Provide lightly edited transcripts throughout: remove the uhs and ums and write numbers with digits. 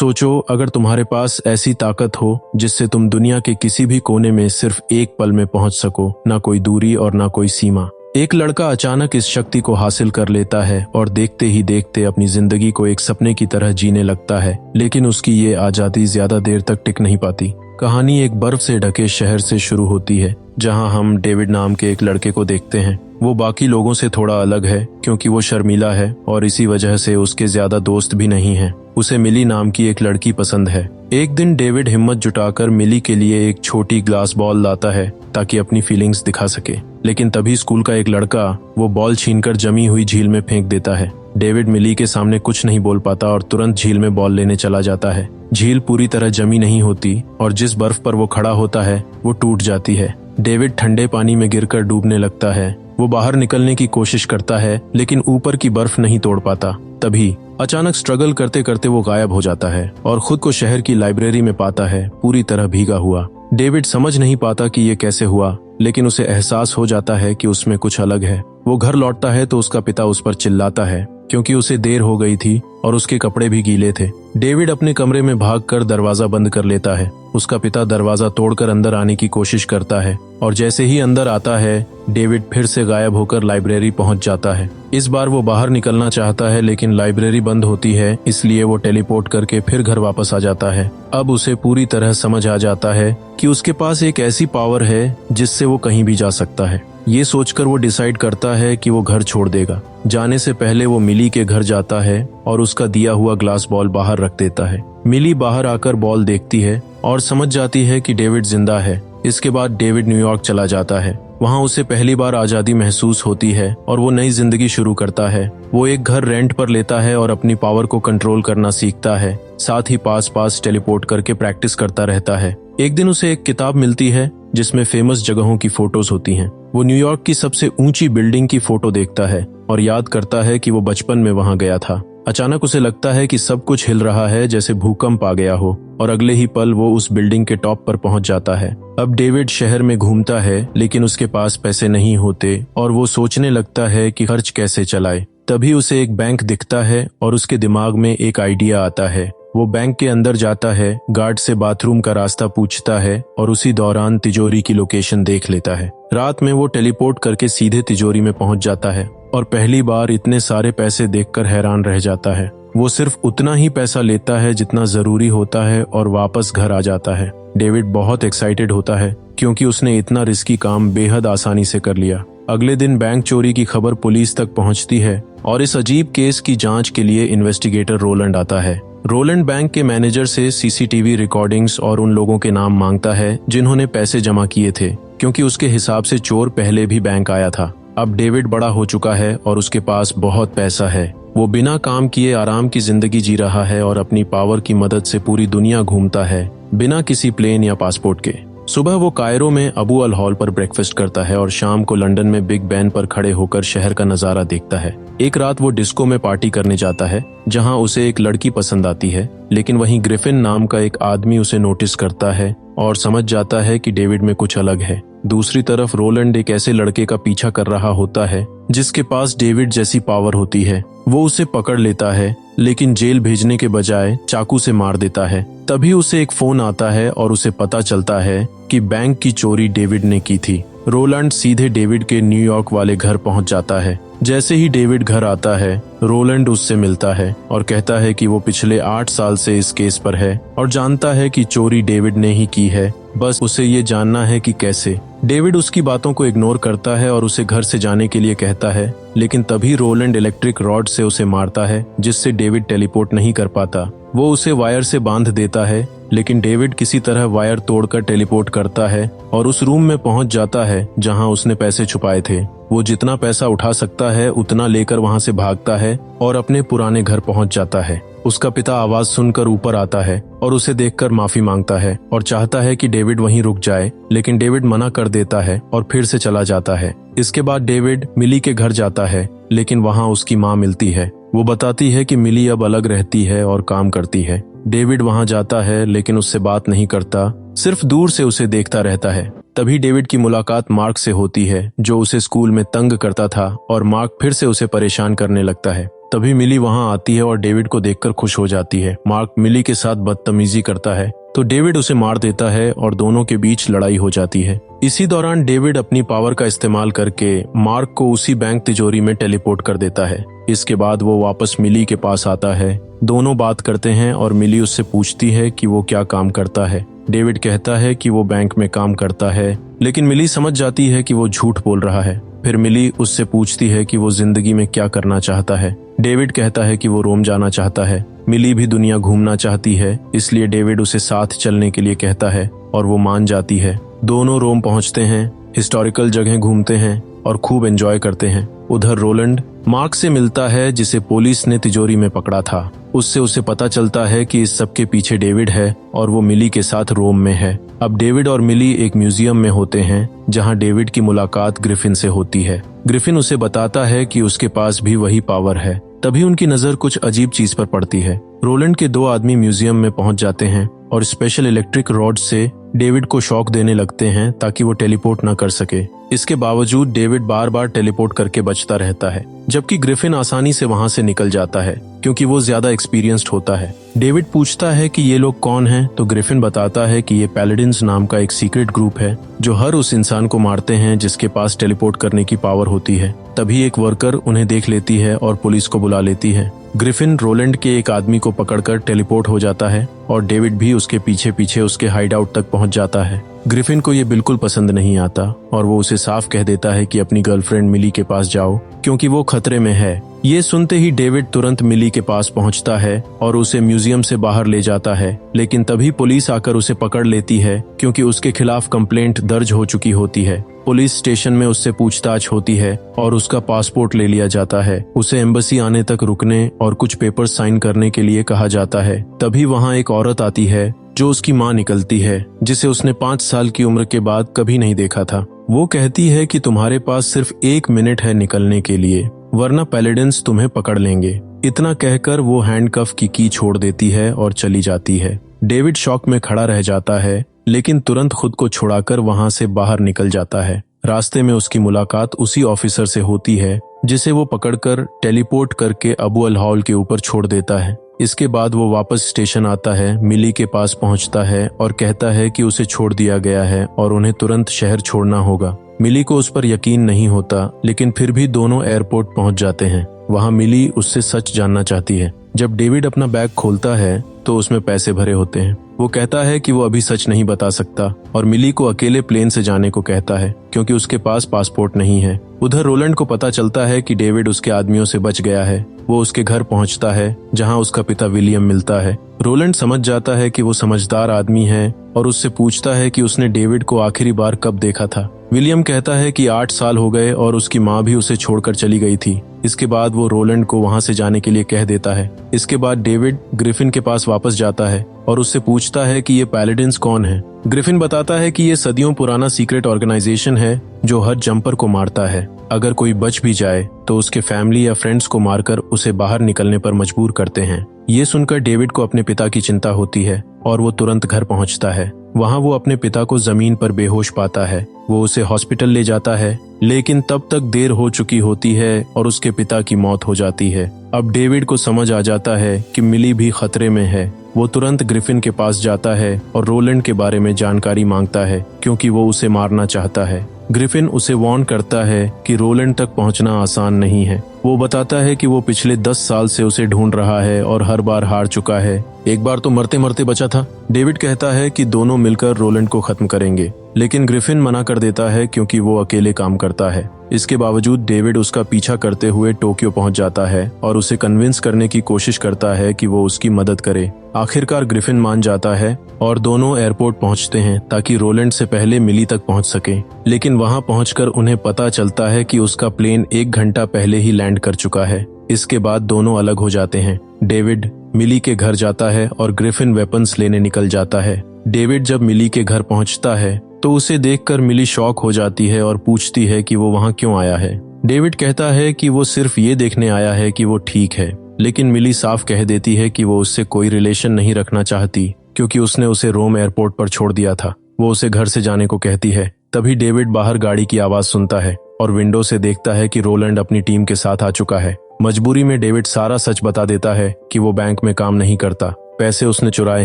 सोचो, अगर तुम्हारे पास ऐसी ताकत हो जिससे तुम दुनिया के किसी भी कोने में सिर्फ एक पल में पहुंच सको, ना कोई दूरी और ना कोई सीमा। एक लड़का अचानक इस शक्ति को हासिल कर लेता है और देखते ही देखते अपनी जिंदगी को एक सपने की तरह जीने लगता है, लेकिन उसकी ये आजादी ज्यादा देर तक टिक नहीं पाती। कहानी एक बर्फ से ढके शहर से शुरू होती है, जहां हम डेविड नाम के एक लड़के को देखते हैं। वो बाकी लोगों से थोड़ा अलग है क्योंकि वो शर्मीला है और इसी वजह से उसके ज्यादा दोस्त भी नहीं हैं। उसे मिली नाम की एक लड़की पसंद है। एक दिन डेविड हिम्मत जुटाकर मिली के लिए एक छोटी ग्लास बॉल लाता है ताकि अपनी फीलिंग्स दिखा सके, लेकिन तभी स्कूल का एक लड़का वो बॉल छीनकर जमी हुई झील में फेंक देता है। डेविड मिली के सामने कुछ नहीं बोल पाता और तुरंत झील में बॉल लेने चला जाता है। झील पूरी तरह जमी नहीं होती और जिस बर्फ पर वो खड़ा होता है वो टूट जाती है। डेविड ठंडे पानी में गिरकर डूबने लगता है। वो बाहर निकलने की कोशिश करता है लेकिन ऊपर की बर्फ नहीं तोड़ पाता। तभी अचानक स्ट्रगल करते करते वो गायब हो जाता है और खुद को शहर की लाइब्रेरी में पाता है, पूरी तरह भीगा हुआ। डेविड समझ नहीं पाता कि ये कैसे हुआ, लेकिन उसे एहसास हो जाता है कि उसमें कुछ अलग है। वो घर लौटता है तो उसका पिता उस पर चिल्लाता है क्योंकि उसे देर हो गई थी और उसके कपड़े भी गीले थे। डेविड अपने कमरे में भागकर दरवाजा बंद कर लेता है। उसका पिता दरवाजा तोड़कर अंदर आने की कोशिश करता है और जैसे ही अंदर आता है, डेविड फिर से गायब होकर लाइब्रेरी पहुंच जाता है। इस बार वो बाहर निकलना चाहता है लेकिन लाइब्रेरी बंद होती है, इसलिए वो टेलीपोर्ट करके फिर घर वापस आ जाता है। अब उसे पूरी तरह समझ आ जाता है कि उसके पास एक ऐसी पावर है जिससे वो कहीं भी जा सकता है। ये सोचकर वो डिसाइड करता है कि वो घर छोड़ देगा। जाने से पहले वो मिली के घर जाता है और उसका दिया हुआ ग्लास बॉल बाहर रख देता है। मिली बाहर आकर बॉल देखती है और समझ जाती है कि डेविड जिंदा है। इसके बाद डेविड न्यूयॉर्क चला जाता है। वहाँ उसे पहली बार आजादी महसूस होती है और वो नई जिंदगी शुरू करता है। वो एक घर रेंट पर लेता है और अपनी पावर को कंट्रोल करना सीखता है। साथ ही पास पास टेलीपोर्ट करके प्रैक्टिस करता रहता है। एक दिन उसे एक किताब मिलती है जिसमें फेमस जगहों की फोटोज होती हैं। वो न्यूयॉर्क की सबसे ऊंची बिल्डिंग की फोटो देखता है और याद करता है कि वो बचपन में वहां गया था। अचानक उसे लगता है कि सब कुछ हिल रहा है, जैसे भूकंप आ गया हो, और अगले ही पल वो उस बिल्डिंग के टॉप पर पहुंच जाता है। अब डेविड शहर में घूमता है लेकिन उसके पास पैसे नहीं होते और वो सोचने लगता है कि खर्च कैसे चलाए। तभी उसे एक बैंक दिखता है और उसके दिमाग में एक आइडिया आता है। वो बैंक के अंदर जाता है, गार्ड से बाथरूम का रास्ता पूछता है और उसी दौरान तिजोरी की लोकेशन देख लेता है। रात में वो टेलीपोर्ट करके सीधे तिजोरी में पहुंच जाता है और पहली बार इतने सारे पैसे देखकर हैरान रह जाता है। वो सिर्फ उतना ही पैसा लेता है जितना जरूरी होता है और वापस घर आ जाता है। डेविड बहुत एक्साइटेड होता है क्योंकि उसने इतना रिस्की काम बेहद आसानी से कर लिया। अगले दिन बैंक चोरी की खबर पुलिस तक पहुंचती है और इस अजीब केस की जांच के लिए इन्वेस्टिगेटर रोलैंड आता है। रोलैंड बैंक के मैनेजर से सीसीटीवी रिकॉर्डिंग्स और उन लोगों के नाम मांगता है जिन्होंने पैसे जमा किए थे, क्योंकि उसके हिसाब से चोर पहले भी बैंक आया था। अब डेविड बड़ा हो चुका है और उसके पास बहुत पैसा है। वो बिना काम किए आराम की जिंदगी जी रहा है और अपनी पावर की मदद से पूरी दुनिया घूमता है, बिना किसी प्लेन या पासपोर्ट के। सुबह वो कायरो में अबू अल हॉल पर ब्रेकफास्ट करता है और शाम को लंदन में बिग बैन पर खड़े होकर शहर का नजारा देखता है। एक रात वो डिस्को में पार्टी करने जाता है जहां उसे एक लड़की पसंद आती है, लेकिन वहीं ग्रिफिन नाम का एक आदमी उसे नोटिस करता है और समझ जाता है कि डेविड में कुछ अलग है। दूसरी तरफ रोलैंड एक ऐसे लड़के का पीछा कर रहा होता है जिसके पास डेविड जैसी पावर होती है। वो उसे पकड़ लेता है लेकिन जेल भेजने के बजाय चाकू से मार देता है। तभी उसे एक फोन आता है और उसे पता चलता है कि बैंक की चोरी डेविड ने की थी। रोलैंड सीधे डेविड के न्यूयॉर्क वाले घर पहुंच जाता है। जैसे ही डेविड घर आता है, रोलैंड उससे मिलता है और कहता है कि वो पिछले 8 साल से इस केस पर है और जानता है कि चोरी डेविड ने ही की है, बस उसे ये जानना है कि कैसे। डेविड उसकी बातों को इग्नोर करता है और उसे घर से जाने के लिए कहता है, लेकिन तभी रोलैंड इलेक्ट्रिक रॉड से उसे मारता है जिससे डेविड टेलीपोर्ट नहीं कर पाता। वो उसे वायर से बांध देता है, लेकिन डेविड किसी तरह वायर तोड़कर टेलीपोर्ट करता है और उस रूम में पहुंच जाता है जहां उसने पैसे छुपाए थे। वो जितना पैसा उठा सकता है उतना लेकर वहां से भागता है और अपने पुराने घर पहुंच जाता है। उसका पिता आवाज सुनकर ऊपर आता है और उसे देखकर माफी मांगता है और चाहता है कि डेविड वहीं रुक जाए, लेकिन डेविड मना कर देता है और फिर से चला जाता है। इसके बाद डेविड मिली के घर जाता है, लेकिन वहां उसकी माँ मिलती है। वो बताती है कि मिली अब अलग रहती है और काम करती है। डेविड वहां जाता है लेकिन उससे बात नहीं करता, सिर्फ दूर से उसे देखता रहता है। तभी डेविड की मुलाकात मार्क से होती है जो उसे स्कूल में तंग करता था और मार्क फिर से उसे परेशान करने लगता है। तभी मिली वहां आती है और डेविड को देखकर खुश हो जाती है। मार्क मिली के साथ बदतमीजी करता है तो डेविड उसे मार देता है और दोनों के बीच लड़ाई हो जाती है। इसी दौरान डेविड अपनी पावर का इस्तेमाल करके मार्क को उसी बैंक तिजोरी में टेलीपोर्ट कर देता है। इसके बाद वो वापस मिली के पास आता है। दोनों बात करते हैं और मिली उससे पूछती है कि वो क्या काम करता है। डेविड कहता है कि वो बैंक में काम करता है, लेकिन मिली समझ जाती है कि वो झूठ बोल रहा है। फिर मिली उससे पूछती है कि वो जिंदगी में क्या करना चाहता है। डेविड कहता है कि वो रोम जाना चाहता है। मिली भी दुनिया घूमना चाहती है, इसलिए डेविड उसे साथ चलने के लिए कहता है और वो मान जाती है। दोनों रोम पहुंचते हैं, हिस्टोरिकल जगह घूमते हैं और खूब एंजॉय करते हैं। उधर रोलैंड मार्क से मिलता है जिसे पुलिस ने तिजोरी में पकड़ा था। उससे उसे पता चलता है कि इस सब के पीछे डेविड है और वो मिली के साथ रोम में है। अब डेविड और मिली एक म्यूजियम में होते हैं जहां डेविड की मुलाकात ग्रिफिन से होती है। ग्रिफिन उसे बताता है कि उसके पास भी वही पावर है। तभी उनकी नजर कुछ अजीब चीज पर पड़ती है। रोलैंड के दो आदमी म्यूजियम में पहुंच जाते हैं और स्पेशल इलेक्ट्रिक रॉड से डेविड को शॉक देने लगते हैं ताकि वो टेलीपोर्ट न कर सके। इसके बावजूद डेविड बार बार टेलीपोर्ट करके बचता रहता है, जबकि ग्रिफिन आसानी से वहां से निकल जाता है क्योंकि वो ज्यादा एक्सपीरियंस्ड होता है। डेविड पूछता है कि ये लोग कौन हैं, तो ग्रिफिन बताता है कि ये पैलेडिन्स नाम का एक सीक्रेट ग्रुप है जो हर उस इंसान को मारते हैं जिसके पास टेलीपोर्ट करने की पावर होती है। तभी एक वर्कर उन्हें देख लेती है और पुलिस को बुला लेती है। ग्रिफिन रोलैंड के एक आदमी को पकड़कर टेलीपोर्ट हो जाता है और डेविड भी उसके पीछे पीछे उसके हाइडआउट तक पहुंच जाता है। ग्रिफिन को ये बिल्कुल पसंद नहीं आता और वो उसे साफ कह देता है कि अपनी गर्लफ्रेंड मिली के पास जाओ क्योंकि वो खतरे में है। ये सुनते ही डेविड तुरंत मिली के पास पहुंचता है और उसे म्यूजियम से बाहर ले जाता है, लेकिन तभी पुलिस आकर उसे पकड़ लेती है क्योंकि उसके खिलाफ कंप्लेंट दर्ज हो चुकी होती है। पुलिस स्टेशन में उससे पूछताछ होती है और उसका पासपोर्ट ले लिया जाता है। उसे एम्बेसी आने तक रुकने और कुछ पेपर साइन करने के लिए कहा जाता है। तभी वहाँ एक औरत आती है जो उसकी माँ निकलती है, जिसे उसने 5 साल की उम्र के बाद कभी नहीं देखा था। वो कहती है कि तुम्हारे पास सिर्फ 1 मिनट है निकलने के लिए, वरना पैलेडिन्स तुम्हें पकड़ लेंगे। इतना कहकर वो हैंडकफ की की छोड़ देती है और चली जाती है। डेविड शॉक में खड़ा रह जाता है, लेकिन तुरंत खुद को छुड़ाकर वहां से बाहर निकल जाता है। रास्ते में उसकी मुलाकात उसी ऑफिसर से होती है जिसे वो पकड़कर टेलीपोर्ट करके अबू अल हॉल के ऊपर छोड़ देता है। इसके बाद वो वापस स्टेशन आता है, मिली के पास पहुंचता है और कहता है कि उसे छोड़ दिया गया है और उन्हें तुरंत शहर छोड़ना होगा। मिली को उस पर यकीन नहीं होता, लेकिन फिर भी दोनों एयरपोर्ट पहुंच जाते हैं। वहां मिली उससे सच जानना चाहती है। जब डेविड अपना बैग खोलता है तो उसमें पैसे भरे होते हैं। वो कहता है कि वो अभी सच नहीं बता सकता और मिली को अकेले प्लेन से जाने को कहता है क्योंकि उसके पास पासपोर्ट नहीं है। उधर रोलैंड को पता चलता है कि डेविड उसके आदमियों से बच गया है। वो उसके घर पहुंचता है जहां उसका पिता विलियम मिलता है। रोलैंड समझ जाता है कि वो समझदार आदमी है और उससे पूछता है कि उसने डेविड को आखिरी बार कब देखा था। विलियम कहता है कि 8 साल हो गए और उसकी माँ भी उसे छोड़कर चली गई थी। इसके बाद वो रोलैंड को वहां से जाने के लिए कह देता है। इसके बाद डेविड ग्रिफिन के पास वापस जाता है और उससे पूछता है कि ये पैलेडिन्स कौन है। ग्रिफिन बताता है कि ये सदियों पुराना सीक्रेट ऑर्गेनाइजेशन है जो हर जंपर को मारता है। अगर कोई बच भी जाए तो उसके फैमिली या फ्रेंड्स को मारकर उसे बाहर निकलने पर मजबूर करते हैं। ये सुनकर डेविड को अपने पिता की चिंता होती है और वो तुरंत घर पहुंचता है। वहां वो अपने पिता को जमीन पर बेहोश पाता है। वो उसे हॉस्पिटल ले जाता है, लेकिन तब तक देर हो चुकी होती है और उसके पिता की मौत हो जाती है। अब डेविड को समझ आ जाता है कि मिली भी खतरे में है। वो तुरंत ग्रिफिन के पास जाता है और रोलैंड के बारे में जानकारी मांगता है क्योंकि वो उसे मारना चाहता है। ग्रिफिन उसे वार्न करता है कि रोलैंड तक पहुंचना आसान नहीं है। वो बताता है कि वो पिछले 10 साल से उसे ढूंढ रहा है और हर बार हार चुका है। एक बार तो मरते मरते बचा था। डेविड कहता है कि दोनों मिलकर रोलैंड को खत्म करेंगे, लेकिन ग्रिफिन मना कर देता है क्योंकि वो अकेले काम करता है। इसके बावजूद डेविड उसका पीछा करते हुए टोक्यो पहुंच जाता है और उसे कन्विंस करने की कोशिश करता है कि वो उसकी मदद करे। आखिरकार ग्रिफिन मान जाता है और दोनों एयरपोर्ट पहुंचते हैं ताकि रोलैंड से पहले मिली तक पहुंच सके। लेकिन वहां पहुंचकर उन्हें पता चलता है कि उसका प्लेन 1 घंटा पहले ही लैंड कर चुका है। इसके बाद दोनों अलग हो जाते हैं। डेविड मिली के घर जाता है और ग्रिफिन वेपन्स लेने निकल जाता है। डेविड जब मिली के घर पहुंचता है तो उसे देखकर मिली शॉक हो जाती है और पूछती है कि वो वहां क्यों आया है। डेविड कहता है कि वो सिर्फ ये देखने आया है कि वो ठीक है, लेकिन मिली साफ कह देती है कि वो उससे कोई रिलेशन नहीं रखना चाहती क्योंकि उसने उसे रोम एयरपोर्ट पर छोड़ दिया था। वो उसे घर से जाने को कहती है। तभी डेविड बाहर गाड़ी की आवाज सुनता है और विंडो से देखता है कि रोलैंड अपनी टीम के साथ आ चुका है। मजबूरी में डेविड सारा सच बता देता है कि वो बैंक में काम नहीं करता, पैसे उसने चुराए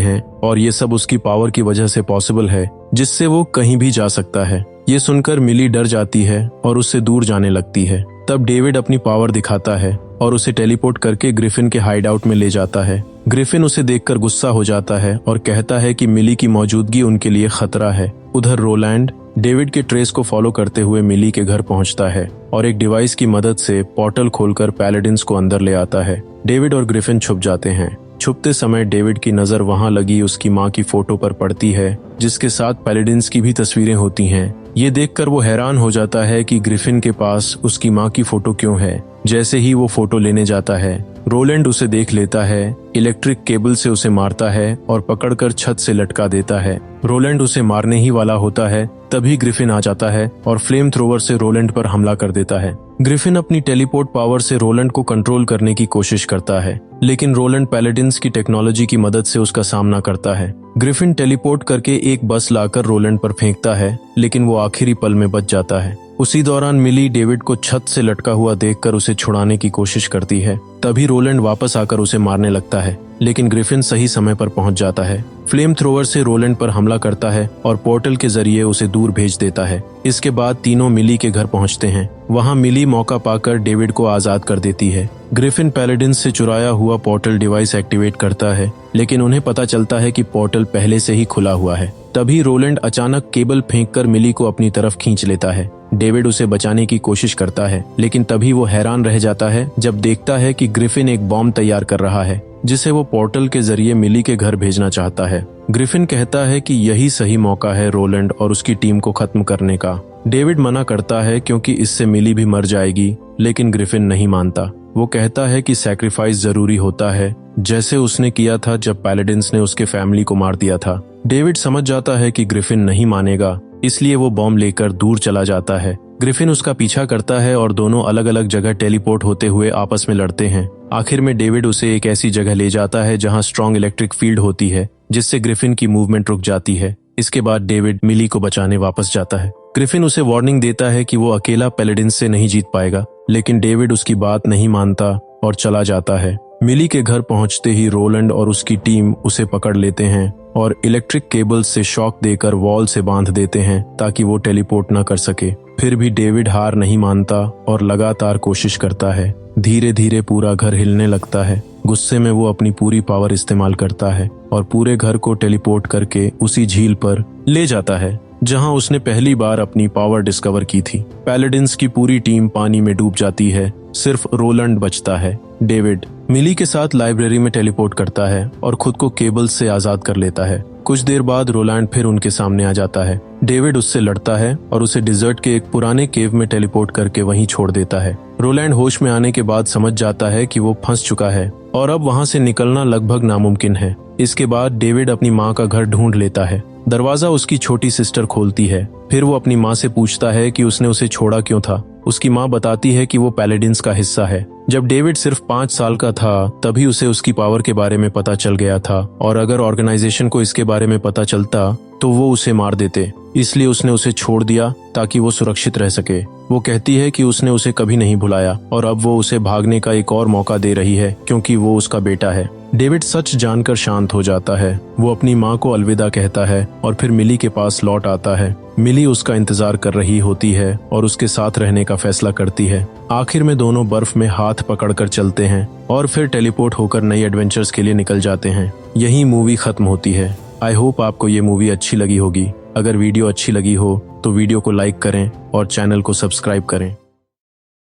हैं और ये सब उसकी पावर की वजह से पॉसिबल है, जिससे वो कहीं भी जा सकता है। ये सुनकर मिली डर जाती है और उससे दूर जाने लगती है। तब डेविड अपनी पावर दिखाता है और उसे टेलीपोर्ट करके ग्रिफिन के हाइडआउट में ले जाता है। ग्रिफिन उसे देखकर गुस्सा हो जाता है और कहता है कि मिली की मौजूदगी उनके लिए खतरा है। उधर रोलैंड डेविड के ट्रेस को फॉलो करते हुए मिली के घर पहुंचता है और एक डिवाइस की मदद से पोर्टल खोलकर पैलेडिन्स को अंदर ले आता है। डेविड और ग्रिफिन छुप जाते हैं। छुपते समय डेविड की नजर वहां लगी उसकी मां की फोटो पर पड़ती है, जिसके साथ पैलेडिन्स की भी तस्वीरें होती हैं। ये देखकर वो हैरान हो जाता है कि ग्रिफिन के पास उसकी मां की फोटो क्यों है। जैसे ही वो फोटो लेने जाता है, रोलैंड उसे देख लेता है, इलेक्ट्रिक केबल से उसे मारता है और पकड़कर छत से लटका देता है। रोलैंड उसे मारने ही वाला होता है, तभी ग्रिफिन आ जाता है और फ्लेम थ्रोवर से रोलैंड पर हमला कर देता है। ग्रिफिन अपनी टेलीपोर्ट पावर से रोलैंड को कंट्रोल करने की कोशिश करता है, लेकिन रोलैंड पैलेडिन्स की टेक्नोलॉजी की मदद से उसका सामना करता है। ग्रिफिन टेलीपोर्ट करके एक बस लाकर रोलैंड पर फेंकता है, लेकिन वो आखिरी पल में बच जाता है। उसी दौरान मिली डेविड को छत से लटका हुआ देखकर उसे छुड़ाने की कोशिश करती है। तभी रोलैंड वापस आकर उसे मारने लगता है, लेकिन ग्रिफिन सही समय पर पहुंच जाता है। फ्लेम थ्रोवर से रोलैंड पर हमला करता है और पोर्टल के जरिए उसे दूर भेज देता है। इसके बाद तीनों मिली के घर पहुंचते हैं। वहां मिली मौका पाकर डेविड को आजाद कर देती है। ग्रिफिन पैलेडिन्स से चुराया हुआ पोर्टल डिवाइस एक्टिवेट करता है, लेकिन उन्हें पता चलता है कि पोर्टल पहले से ही खुला हुआ है। तभी रोलैंड अचानक केबल फेंककर मिली को अपनी तरफ खींच लेता है। डेविड उसे बचाने की कोशिश करता है, लेकिन तभी वो हैरान रह जाता है जब देखता है कि ग्रिफिन एक बॉम्ब तैयार कर रहा है, जिसे वो पोर्टल के जरिए मिली के घर भेजना चाहता है। ग्रिफिन कहता है कि यही सही मौका है रोलैंड और उसकी टीम को खत्म करने का। डेविड मना करता है क्योंकि इससे मिली भी मर जाएगी, लेकिन ग्रिफिन नहीं मानता। वो कहता है कि सैक्रिफाइस जरूरी होता है, जैसे उसने किया था जब पैलेडिन्स ने उसके फैमिली को मार दिया था। डेविड समझ जाता है कि ग्रिफिन नहीं मानेगा, इसलिए वो बॉम्ब लेकर दूर चला जाता है। ग्रिफिन उसका पीछा करता है और दोनों अलग अलग जगह टेलीपोर्ट होते हुए आपस में लड़ते हैं। आखिर में डेविड उसे एक ऐसी जगह ले जाता है जहां स्ट्रॉन्ग इलेक्ट्रिक फील्ड होती है, जिससे ग्रिफिन की मूवमेंट रुक जाती है। इसके बाद डेविड मिली को बचाने वापस जाता है। ग्रिफिन उसे वार्निंग देता है कि वो अकेला पैलेडिन्स से नहीं जीत पाएगा, लेकिन डेविड उसकी बात नहीं मानता और चला जाता है। मिली के घर पहुंचते ही रोलैंड और उसकी टीम उसे पकड़ लेते हैं और इलेक्ट्रिक केबल्स से शॉक देकर वॉल से बांध देते हैं ताकि वो टेलीपोर्ट न कर सके। फिर भी डेविड हार नहीं मानता और लगातार कोशिश करता है। धीरे धीरे पूरा घर हिलने लगता है। गुस्से में वो अपनी पूरी पावर इस्तेमाल करता है और पूरे घर को टेलीपोर्ट करके उसी झील पर ले जाता है जहां उसने पहली बार अपनी पावर डिस्कवर की थी। पैलेडिन्स की पूरी टीम पानी में डूब जाती है, सिर्फ रोलैंड बचता है। डेविड मिली के साथ लाइब्रेरी में टेलीपोर्ट करता है और खुद को केबल्स से आजाद कर लेता है। कुछ देर बाद रोलैंड फिर उनके सामने आ जाता है। डेविड उससे लड़ता है और उसे डिजर्ट के एक पुराने केव में टेलीपोर्ट करके वहीं छोड़ देता है। रोलैंड होश में आने के बाद समझ जाता है कि वो फंस चुका है और अब वहां से निकलना लगभग नामुमकिन है। इसके बाद डेविड अपनी माँ का घर ढूंढ लेता है। दरवाजा उसकी छोटी सिस्टर खोलती है। फिर वो अपनी माँ से पूछता है कि उसने उसे छोड़ा क्यों था। उसकी माँ बताती है कि वो पैलेडिन्स का हिस्सा है। जब डेविड सिर्फ 5 साल का था, तभी उसे उसकी पावर के बारे में पता चल गया था और अगर ऑर्गेनाइजेशन को इसके बारे में पता चलता तो वो उसे मार देते। इसलिए उसने उसे छोड़ दिया ताकि वो सुरक्षित रह सके। वो कहती है कि उसने उसे कभी नहीं भुलाया और अब वो उसे भागने का एक और मौका दे रही है क्योंकि वो उसका बेटा है। डेविड सच जानकर शांत हो जाता है। वो अपनी माँ को अलविदा कहता है और फिर मिली के पास लौट आता है। मिली उसका इंतजार कर रही होती है और उसके साथ रहने का फैसला करती है। आखिर में दोनों बर्फ में हाथ पकड़कर चलते हैं और फिर टेलीपोर्ट होकर नई एडवेंचर्स के लिए निकल जाते हैं। यही मूवी खत्म होती है। आई होप आपको ये मूवी अच्छी लगी होगी। अगर वीडियो अच्छी लगी हो तो वीडियो को लाइक करें और चैनल को सब्सक्राइब करें।